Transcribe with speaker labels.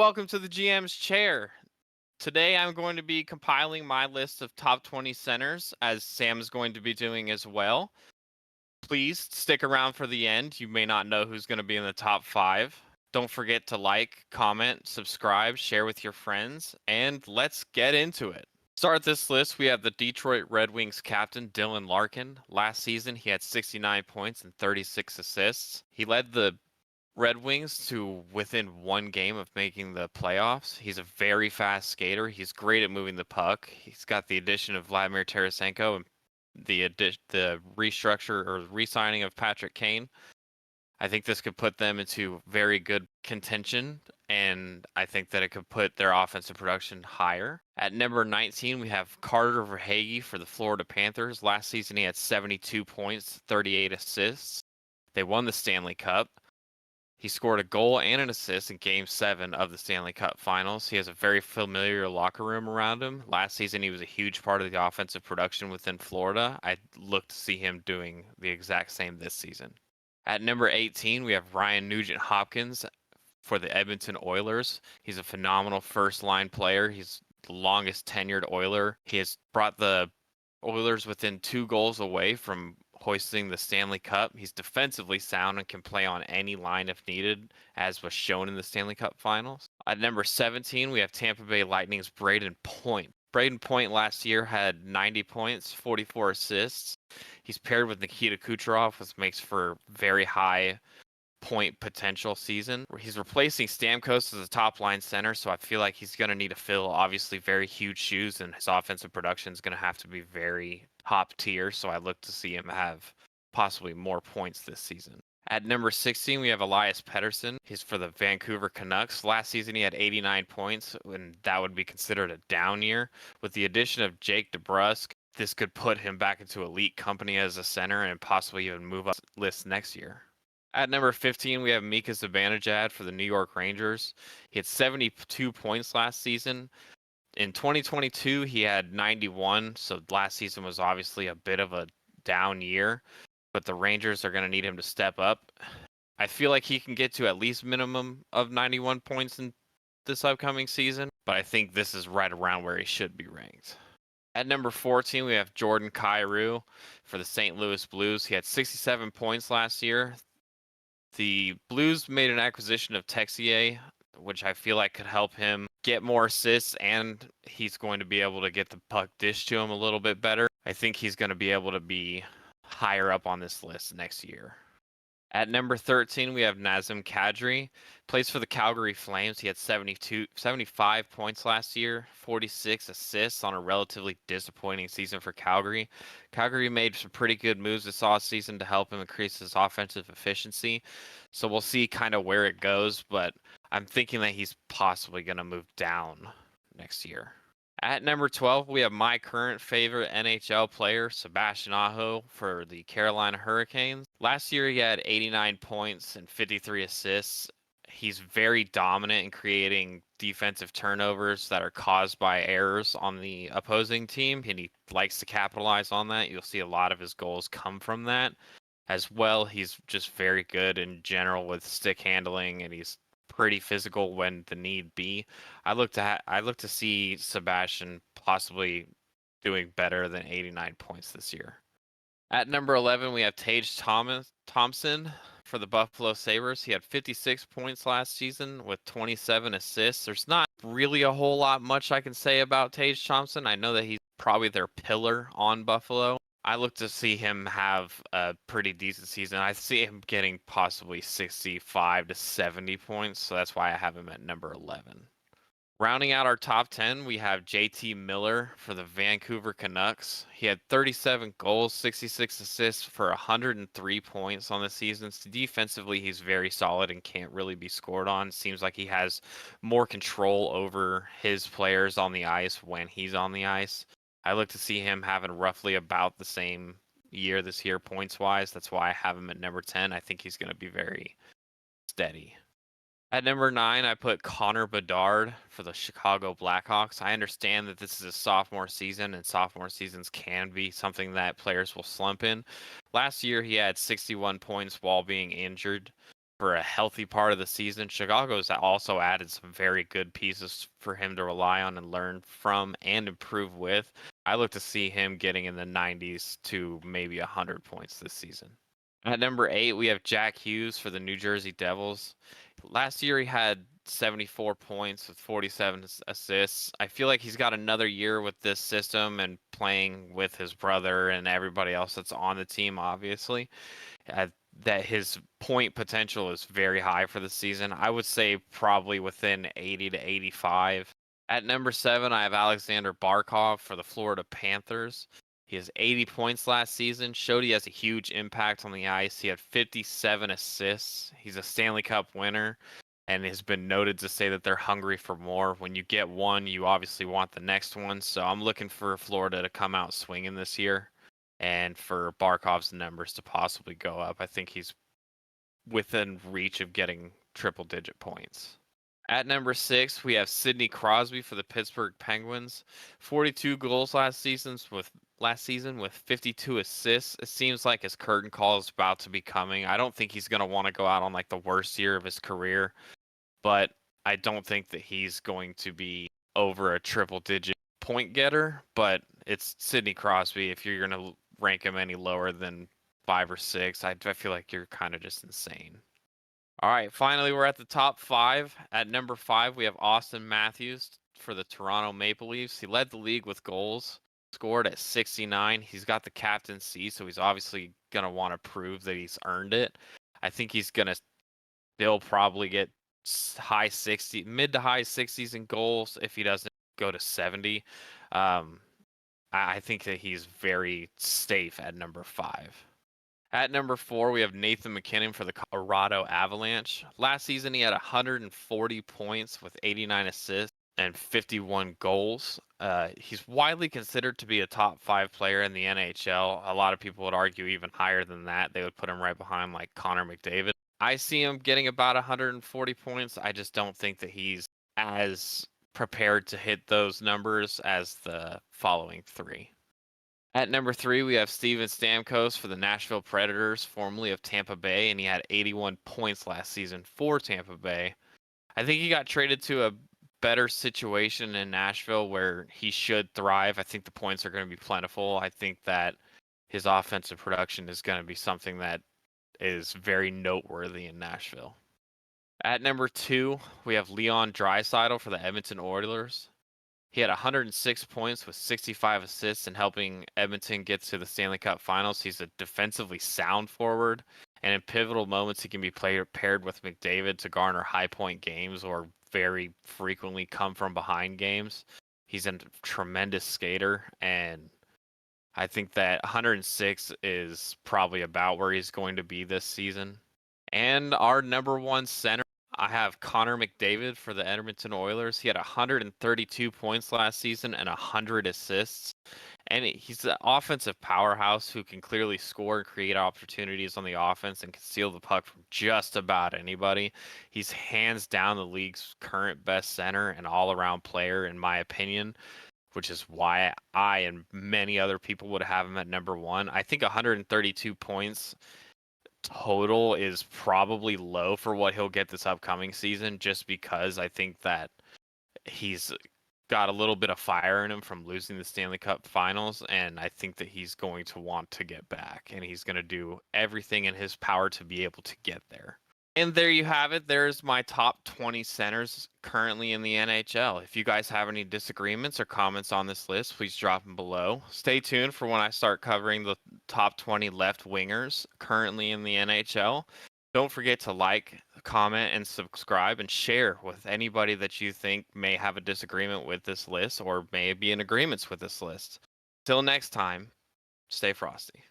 Speaker 1: welcome to the GM's chair. Today I'm going to be compiling my list of top 20 centers, as Sam is going to be doing as well. Please stick around for the end. You may not know who's going to be in the top 5. Don't forget to like, comment, subscribe, share with your friends, and let's get into it. Start this list, we have the Detroit Red Wings captain, Dylan Larkin. Last season, he had 69 points and 36 assists. He led the Red Wings to within one game of making the playoffs. He's a very fast skater. He's great at moving the puck. He's got the addition of Vladimir Tarasenko and the restructure or re-signing of Patrick Kane. I think this could put them into very good contention, and I think that it could put their offensive production higher. At number 19, we have Carter Verhaeghe for the Florida Panthers. Last season, he had 72 points, 38 assists. They won the Stanley Cup. He scored a goal and an assist in Game 7 of the Stanley Cup Finals. He has a very familiar locker room around him. Last season, he was a huge part of the offensive production within Florida. I look to see him doing the exact same this season. At number 18, we have Ryan Nugent-Hopkins for the Edmonton Oilers. He's a phenomenal first-line player. He's the longest tenured Oiler. He has brought the Oilers within 2 goals away from hoisting the Stanley Cup. He's defensively sound and can play on any line if needed, as was shown in the Stanley Cup Finals. At number 17, we have Tampa Bay Lightning's Braden Point. Braden Point last year had 90 points, 44 assists. He's paired with Nikita Kucherov, which makes for very high point potential season. He's replacing Stamkos as a top line center, so I feel like he's going to need to fill obviously very huge shoes, and his offensive production is going to have to be very top tier. So I look to see him have possibly more points this season. At number 16, we have Elias Pettersson. He's for the Vancouver Canucks. Last season, he had 89 points, and that would be considered a down year. With the addition of Jake DeBrusk, this could put him back into elite company as a center and possibly even move up lists next year. At number 15, we have Mika Zibanejad for the New York Rangers. He had 72 points last season. In 2022, he had 91, so last season was obviously a bit of a down year, but the Rangers are going to need him to step up. I feel like he can get to at least minimum of 91 points in this upcoming season, but I think this is right around where he should be ranked. At number 14, we have Jordan Kyrou for the St. Louis Blues. He had 67 points last year. The Blues made an acquisition of Texier, which I feel like could help him get more assists, and he's going to be able to get the puck dished to him a little bit better. I think he's going to be able to be higher up on this list next year. At number 13, we have Nazem Kadri. Plays for the Calgary Flames. He had 75 points last year, 46 assists on a relatively disappointing season for Calgary. Calgary made some pretty good moves this offseason to help him increase his offensive efficiency. So we'll see kind of where it goes, but I'm thinking that he's possibly going to move down next year. At number 12, we have my current favorite NHL player, Sebastian Aho, for the Carolina Hurricanes. Last year, he had 89 points and 53 assists. He's very dominant in creating defensive turnovers that are caused by errors on the opposing team, and he likes to capitalize on that. You'll see a lot of his goals come from that. As well, he's just very good in general with stick handling, and he's pretty physical when the need be. I look to see Sebastian possibly doing better than 89 points this year. At number 11, we have Tage Thompson for the Buffalo Sabres. He had 56 points last season with 27 assists. There's not really a whole lot much I can say about Tage Thompson. I know that he's probably their pillar on Buffalo. I look to see him have a pretty decent season. I see him getting possibly 65 to 70 points, so that's why I have him at number 11. Rounding out our top 10, we have JT Miller for the Vancouver Canucks. He had 37 goals, 66 assists for 103 points on the season. So defensively, he's very solid and can't really be scored on. Seems like he has more control over his players on the ice when he's on the ice. I look to see him having roughly about the same year this year points-wise. That's why I have him at number 10. I think he's going to be very steady. At number 9, I put Connor Bedard for the Chicago Blackhawks. I understand that this is a sophomore season, and sophomore seasons can be something that players will slump in. Last year, he had 61 points while being injured. for a healthy part of the season. Chicago's also added some very good pieces for him to rely on and learn from and improve with. I look to see him getting in the 90s to maybe 100 points this season. At number 8, we have Jack Hughes for the New Jersey Devils. Last year, he had 74 points with 47 assists. I feel like he's got another year with this system and playing with his brother and everybody else that's on the team, obviously. Uh, that his point potential is very high for the season. I would say probably within 80 to 85. At number 7, I have Alexander Barkov for the Florida Panthers. He has 80 points last season, showed he has a huge impact on the ice. He had 57 assists. He's a Stanley Cup winner and has been noted to say that they're hungry for more. When you get one, you obviously want the next one. So I'm looking for Florida to come out swinging this year and for Barkov's numbers to possibly go up. I think he's within reach of getting triple-digit points. At number 6, we have Sidney Crosby for the Pittsburgh Penguins. 42 goals last season with 52 assists. It seems like his curtain call is about to be coming. I don't think he's going to want to go out on like the worst year of his career, but I don't think that he's going to be over a triple-digit point getter, but it's Sidney Crosby. If you're going to rank him any lower than 5 or 6, I feel like you're kind of just insane. All right, finally, we're at the top 5. At number 5, we have Austin Matthews for the Toronto Maple Leafs. He led the league with goals, scored at 69. He's got the captaincy, so he's obviously going to want to prove that he's earned it. I think he's going to still probably get mid to high 60s in goals if he doesn't go to 70. I think that he's very safe at number 5. At number 4, we have Nathan MacKinnon for the Colorado Avalanche. Last season, he had 140 points with 89 assists and 51 goals. He's widely considered to be a top 5 player in the NHL. A lot of people would argue even higher than that. They would put him right behind like Connor McDavid. I see him getting about 140 points. I just don't think that he's as prepared to hit those numbers as the following 3. At number 3, we have Steven Stamkos for the Nashville Predators, formerly of Tampa Bay, and he had 81 points last season for Tampa Bay. I think he got traded to a better situation in Nashville where he should thrive. I think the points are going to be plentiful. I think that his offensive production is going to be something that is very noteworthy in Nashville. At number 2, we have Leon Draisaitl for the Edmonton Oilers. He had 106 points with 65 assists and helping Edmonton get to the Stanley Cup Finals. He's a defensively sound forward, and in pivotal moments, he can be paired with McDavid to garner high point games or very frequently come from behind games. He's a tremendous skater, and I think that 106 is probably about where he's going to be this season. And our number 1 center, I have Connor McDavid for the Edmonton Oilers. He had 132 points last season and 100 assists. And he's an offensive powerhouse who can clearly score and create opportunities on the offense and can steal the puck from just about anybody. He's hands down the league's current best center and all-around player, in my opinion, which is why I and many other people would have him at number 1. I think 132 points total is probably low for what he'll get this upcoming season, just because I think that he's got a little bit of fire in him from losing the Stanley Cup Finals, and I think that he's going to want to get back, and he's going to do everything in his power to be able to get there. And there you have it. There's my top 20 centers currently in the NHL. If you guys have any disagreements or comments on this list, please drop them below. Stay tuned for when I start covering the top 20 left wingers currently in the NHL. Don't forget to like, comment, and subscribe and share with anybody that you think may have a disagreement with this list or may be in agreements with this list. Till next time, stay frosty.